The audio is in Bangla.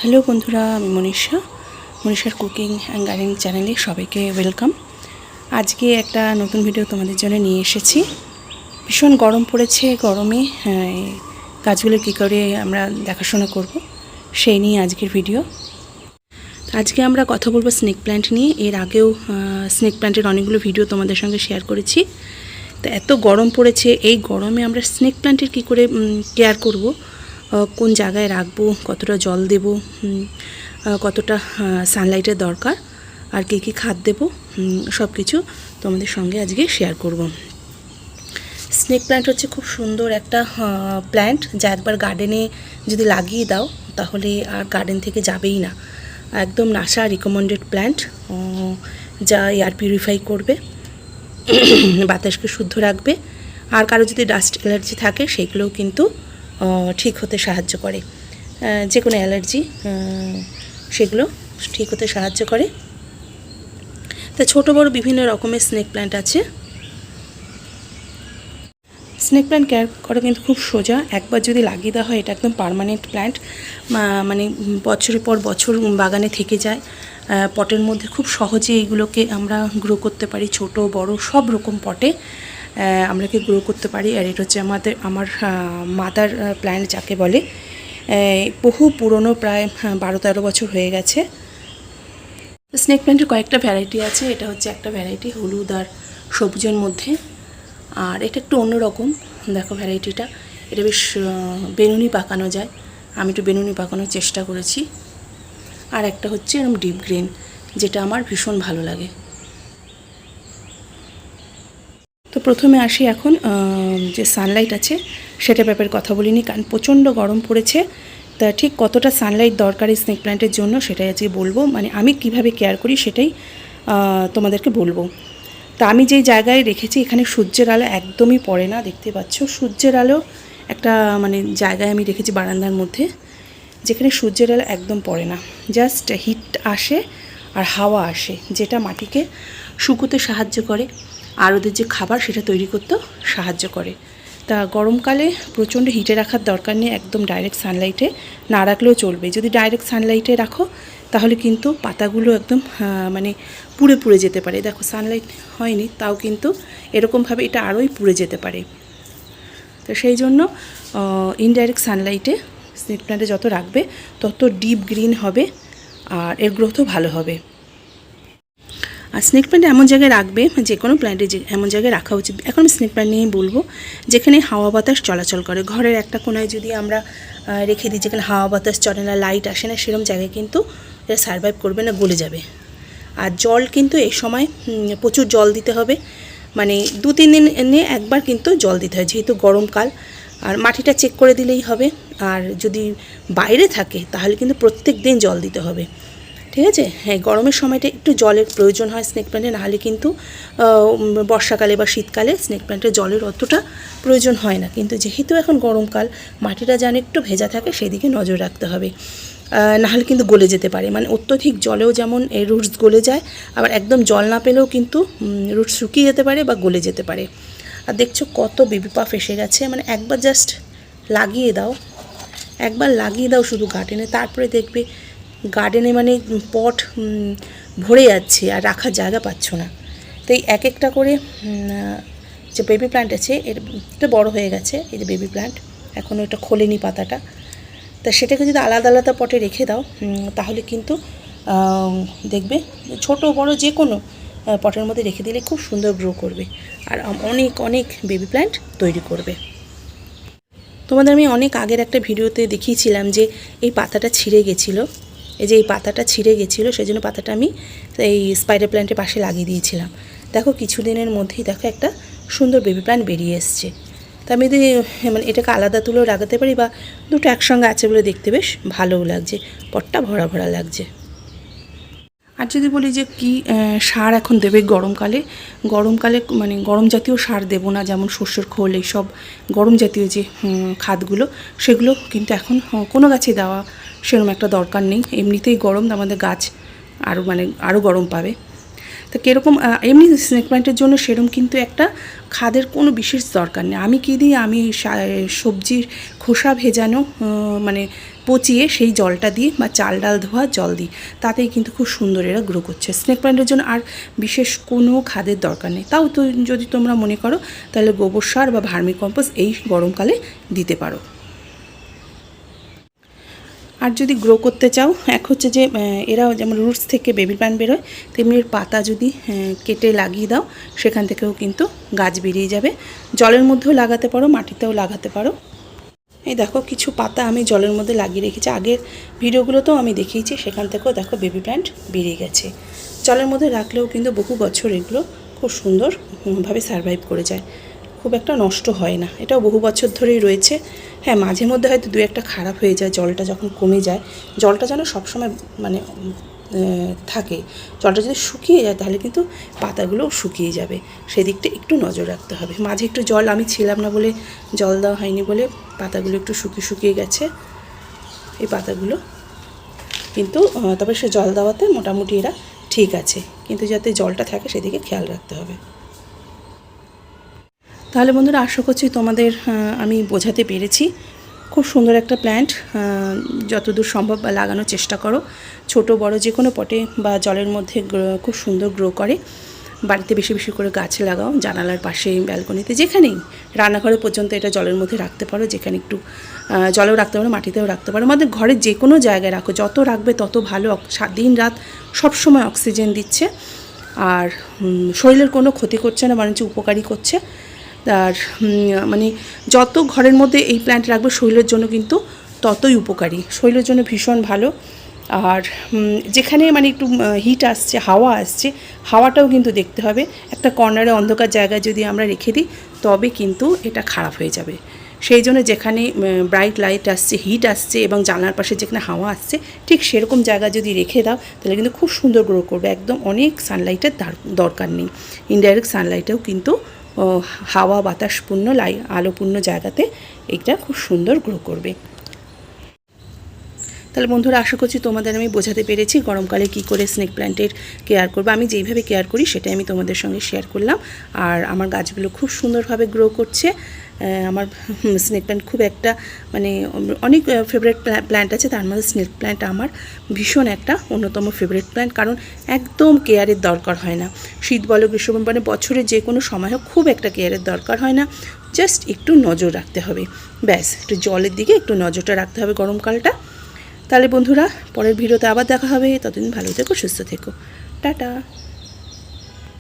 হ্যালো বন্ধুরা, আমি মনীষার কুকিং অ্যান্ড গার্ডেনিং চ্যানেলে সবাইকে ওয়েলকাম। আজকে একটা নতুন ভিডিও তোমাদের জন্য নিয়ে এসেছি। ভীষণ গরম পড়েছে। গরমে গাছগুলো কী করে আমরা দেখাশোনা করব সেই নিয়ে আজকের ভিডিও। আজকে আমরা কথা বলবো স্নেক প্ল্যান্ট নিয়ে। এর আগেও স্নেক প্ল্যান্টের অনেকগুলো ভিডিও তোমাদের সঙ্গে শেয়ার করেছি। তো এত গরম পড়েছে, এই গরমে আমরা স্নেক প্ল্যান্টের কী করে কেয়ার করব, কোন জায়গায় রাখবো, কতটা জল দেব, কতটা সানলাইটের দরকার, আর কী কী খাদ দেবো, সব কিছু তোমাদের সঙ্গে আজকে শেয়ার করব। স্নেক প্ল্যান্ট হচ্ছে খুব সুন্দর একটা প্ল্যান্ট, যা একবার গার্ডেনে যদি লাগিয়ে দাও তাহলে আর গার্ডেন থেকে যাবেই না। একদম নাসা রিকমেন্ডেড প্ল্যান্ট, যা এয়ার পিউরিফাই করবে, বাতাসকে শুদ্ধ রাখবে, আর কারো যদি ডাস্ট অ্যালার্জি থাকে সেগুলোও কিন্তু ঠিক হতে সাহায্য করে। যে কোনো অ্যালার্জি সেগুলো ঠিক হতে সাহায্য করে। তা ছোটো বড়ো বিভিন্ন রকমের স্নেক প্ল্যান্ট আছে। স্নেক প্ল্যান্ট কেয়ার করা কিন্তু খুব সোজা। একবার যদি লাগিয়ে দেওয়া হয়, এটা একদম পার্মানেন্ট প্ল্যান্ট, মানে বছরের পর বছর বাগানে থেকে যায়। পটের মধ্যে খুব সহজে এইগুলোকে আমরা গ্রো করতে পারি, ছোট বড় সব রকম পটে আমরাকে গ্রো করতে পারি। আর এটা হচ্ছে আমার মাদার প্ল্যান্ট যাকে বলে, বহু পুরনো, প্রায় 12-13 বছর হয়ে গেছে। স্নেক প্ল্যান্টের কয়েকটা ভ্যারাইটি আছে। এটা হচ্ছে একটা ভ্যারাইটি, হলুদ আর সবুজের মধ্যে। আর এটা একটু অন্যরকম, দেখো ভ্যারাইটিটা, এটা বেশ বেনুনি পাকানো যায়। আমি একটু বেনুনি পাকানোর চেষ্টা করেছি। আর একটা হচ্ছে এরকম ডিপ গ্রিন, যেটা আমার ভীষণ ভালো লাগে। তো প্রথমে আসি এখন যে সানলাইট আছে সেটা ব্যাপারে কথা বলিনি, কারণ প্রচণ্ড গরম পড়েছে। তা ঠিক কতটা সানলাইট দরকার এই স্নেক প্ল্যান্টের জন্য সেটাই আজকে বলবো। মানে আমি কিভাবে কেয়ার করি সেটাই তোমাদেরকে বলবো। তা আমি যেই জায়গায় রেখেছি এখানে সূর্যের আলো একদমই পড়ে না, দেখতে পাচ্ছ। সূর্যের আলো একটা মানে জায়গায় আমি রেখেছি বারান্দার মধ্যে, যেখানে সূর্যের আলো একদম পড়ে না, জাস্ট হিট আসে আর হাওয়া আসে, যেটা মাটিকে শুকোতে সাহায্য করে আর ওদের যে খাবার সেটা তৈরি করতেও সাহায্য করে। তা গরমকালে প্রচণ্ড হিটে রাখার দরকার নেই, একদম ডাইরেক্ট সানলাইটে না রাখলেও চলবে। যদি ডাইরেক্ট সানলাইটে রাখো তাহলে কিন্তু পাতাগুলো একদম মানে পুড়ে পুড়ে যেতে পারে। দেখো সানলাইট হয়নি, তাও কিন্তু এরকমভাবে এটা আরোই পুড়ে যেতে পারে। তো সেই জন্য ইনডাইরেক্ট সানলাইটে স্নেক প্ল্যান্টে যত রাখবে তত ডিপ গ্রিন হবে আর এর গ্রোথও ভালো হবে। আর স্নেক প্ল্যান্ট এমন জায়গায় রাখবে, যে কোনো প্ল্যান্টে যে এমন জায়গায় রাখা উচিত। এখন আমি স্নেক প্ল্যান্ট নিয়েই বলবো, যেখানে হাওয়া বাতাস চলাচল করে। ঘরের একটা কোনায় যদি আমরা রেখে দিই, যেখানে হাওয়া বাতাস চলে না, লাইট আসে না, সেরকম জায়গায় কিন্তু এটা সারভাইভ করবে না, গলে যাবে। আর জল কিন্তু এই সময় প্রচুর জল দিতে হবে, মানে 2-3 দিন নিয়ে একবার কিন্তু জল দিতে হয়, যেহেতু গরমকাল। আর মাটিটা চেক করে দিলেই হবে। আর যদি বাইরে থাকে তাহলে কিন্তু প্রত্যেক দিন জল দিতে হবে, ঠিক আছে? হ্যাঁ, গরমের সময়টা একটু জলের প্রয়োজন হয় স্নেক প্ল্যান্টে, নাহলে কিন্তু বর্ষাকালে বা শীতকালে স্নেক প্ল্যান্টে জলের অতটা প্রয়োজন হয় না। কিন্তু যেহেতু এখন গরমকাল, মাটিটা যেন একটু ভেজা থাকে সেদিকে নজর রাখতে হবে, নাহলে কিন্তু গলে যেতে পারে। মানে অত্যধিক জলেও যেমন এই রুটস গলে যায়, আবার একদম জল না পেলেও কিন্তু রুটস শুকিয়ে যেতে পারে বা গলে যেতে পারে। আর দেখছো কত বেবি পাফ এসে গেছে। মানে একবার জাস্ট লাগিয়ে দাও, একবার লাগিয়ে দাও শুধু গার্ডেনে, তারপরে দেখবে গার্ডেনে মানে পট ভরে যাচ্ছে আর রাখার জায়গা পাচ্ছ না। তো এই এক একটা করে যে বেবি প্ল্যান্ট আছে, এটা বড় হয়ে গেছে, এই যে বেবি প্ল্যান্ট, এখনও এটা খোলেনি পাতাটা। তা সেটাকে যদি আলাদা আলাদা পটে রেখে দাও তাহলে কিন্তু দেখবে ছোট বড় যে কোনো পটের মধ্যে রেখে দিলে খুব সুন্দর গ্রো করবে আর অনেক অনেক বেবি প্ল্যান্ট তৈরি করবে। তোমাদের আমি অনেক আগের একটা ভিডিওতে দেখিয়েছিলাম যে এই পাতাটা ছিঁড়ে গেছিলো, এই যে এই পাতাটা ছিঁড়ে গেছিলো, সেই জন্য পাতাটা আমি এই স্পাইডার প্ল্যান্টের পাশে লাগিয়ে দিয়েছিলাম। দেখো কিছুদিনের মধ্যেই দেখো একটা সুন্দর বেবি প্ল্যান্ট বেরিয়ে এসছে। তা আমি যদি মানে এটাকে আলাদা তুলেও লাগাতে পারি, বা দুটো একসঙ্গে আছে বলে দেখতে বেশ ভালোও লাগছে, পটটা ভরা ভরা লাগছে। আর যদি বলি যে কি সার এখন দেবে গরমকালে, মানে গরম জাতীয় সার দেবো না, যেমন সর্ষের খোল, এইসব গরম জাতীয় যে খাদগুলো, সেগুলো কিন্তু এখন কোনো গাছে দেওয়া সেরকম একটা দরকার নেই। এমনিতেই গরম, আমাদের গাছ আরও গরম পাবে। তো কীরকম এমনি স্নেক প্ল্যান্টের জন্য সেরকম কিন্তু একটা খাদের কোনো বিশেষ দরকার নেই। আমি কী দিই, আমি সবজির খোসা ভেজানো, মানে পচিয়ে সেই জলটা দিই বা চাল ডাল ধোয়া জল দিই, তাতেই কিন্তু খুব সুন্দর এরা গ্রো করছে। স্নেক প্ল্যান্টের জন্য আর বিশেষ কোনো খাদের দরকার নেই। তাও তো যদি তোমরা মনে করো তাহলে গোবর সার বা ভার্মি কম্পোস্ট এই গরমকালে দিতে পারো। আর যদি গ্রো করতে চাও, এক হচ্ছে যে এরা যেমন রুটস থেকে বেবি প্ল্যান্ট বেরোয়, তেমনি এর পাতা যদি কেটে লাগিয়ে দাও সেখান থেকেও কিন্তু গাছ বেরিয়ে যাবে। জলের মধ্যেও লাগাতে পারো, মাটিতেও লাগাতে পারো। এই দেখো কিছু পাতা আমি জলের মধ্যে লাগিয়ে রেখেছি, আগের ভিডিওগুলোতেও আমি দেখিয়েছি, সেখান থেকেও দেখো বেবি প্ল্যান্ট বেরিয়ে গেছে। জলের মধ্যে রাখলেও কিন্তু বহু বছর এগুলো খুব সুন্দরভাবে সারভাইভ করে যায়, খুব একটা নষ্ট হয় না। এটাও বহু বছর ধরেই রয়েছে। হ্যাঁ, মাঝে মধ্যে হয়তো দু একটা খারাপ হয়ে যায়, জলটা যখন কমে যায়। জলটা যেন সবসময় মানে থাকে, জলটা যদি শুকিয়ে যায় তাহলে কিন্তু পাতাগুলোও শুকিয়ে যাবে, সেদিকটা একটু নজর রাখতে হবে। মাঝে একটু জল আমি ছিলাম না বলে, জল দেওয়া হয়নি বলে পাতাগুলো একটু শুকিয়ে গেছে এই পাতাগুলো, কিন্তু তবে সে জল দেওয়াতে মোটামুটি এরা ঠিক আছে, কিন্তু যাতে জলটা থাকে সেদিকে খেয়াল রাখতে হবে। তাহলে বন্ধুরা, আশা করছি তোমাদের আমি বোঝাতে পেরেছি। খুব সুন্দর একটা প্ল্যান্ট, যতদূর সম্ভব লাগানোর চেষ্টা করো। ছোট বড় যে কোনো পটে বা জলের মধ্যে খুব সুন্দর গ্রো করে। বাড়িতে বেশি বেশি করে গাছ লাগাও, জানালার পাশে, ব্যালকনিতে, যেখানেই, রান্নাঘরে পর্যন্ত এটা জলের মধ্যে রাখতে পারো। যেখানে একটু জলেও রাখতে পারো, মাটিতেও রাখতে পারো, আমাদের ঘরের যে কোনো জায়গায় রাখো, যত রাখবে তত ভালো। দিন রাত সবসময় অক্সিজেন দিচ্ছে, আর শরীরের কোনো ক্ষতি করছে না, বরঞ্চ উপকারী করছে। আর মানে যত ঘরের মধ্যে এই প্ল্যান্ট রাখবে শরীরের জন্য কিন্তু ততই উপকারী, শরীরের জন্য ভীষণ ভালো। আর যেখানে মানে একটু হিট আসছে, হাওয়া আসছে, হাওয়াটাও কিন্তু দেখতে হবে। একটা কর্নারে অন্ধকার জায়গায় যদি আমরা রেখে দিই তবে কিন্তু এটা খারাপ হয়ে যাবে। সেই জন্য যেখানে ব্রাইট লাইট আসছে, হিট আসছে এবং জানলার পাশে যেখানে হাওয়া আসছে, ঠিক সেরকম জায়গা যদি রেখে দাও তাহলে কিন্তু খুব সুন্দর গ্রো করবে। একদম অনেক সানলাইটের দরকার নেই, ইনডাইরেক্ট সানলাইটেও কিন্তু হাওয়া বাতাসপূর্ণ আলোপূর্ণ জায়গাতে এটা খুব সুন্দর গ্রো করবে। তাহলে বন্ধুরা, আশা করছি তোমাদের আমি বোঝাতে পেরেছি গরমকালে কি করে স্নেক প্ল্যান্টের কেয়ার করবে। আমি যেইভাবে কেয়ার করি সেটাই আমি তোমাদের সঙ্গে শেয়ার করলাম। আর আমার গাছগুলো খুব সুন্দরভাবে গ্রো করছে। আমার স্নেক প্ল্যান্ট খুব একটা মানে অনেক ফেভারিট প্ল্যান্ট আছে, তার মধ্যে স্নেক প্ল্যান্ট আমার ভীষণ একটা অন্যতম ফেভারিট প্ল্যান্ট, কারণ একদম কেয়ারের দরকার হয় না। শীত বলো, গ্রীষ্ম মানে বছরের যে কোনো সময় হোক খুব একটা কেয়ারের দরকার হয় না, জাস্ট একটু নজর রাখতে হবে, ব্যাস। একটু জলের দিকে একটু নজরটা রাখতে হবে গরমকালটা। তাহলে বন্ধুরা, পরের ভিডিওতে আবার দেখা হবে। ততদিন ভালো থেকো, সুস্থ থেকো, টাটা।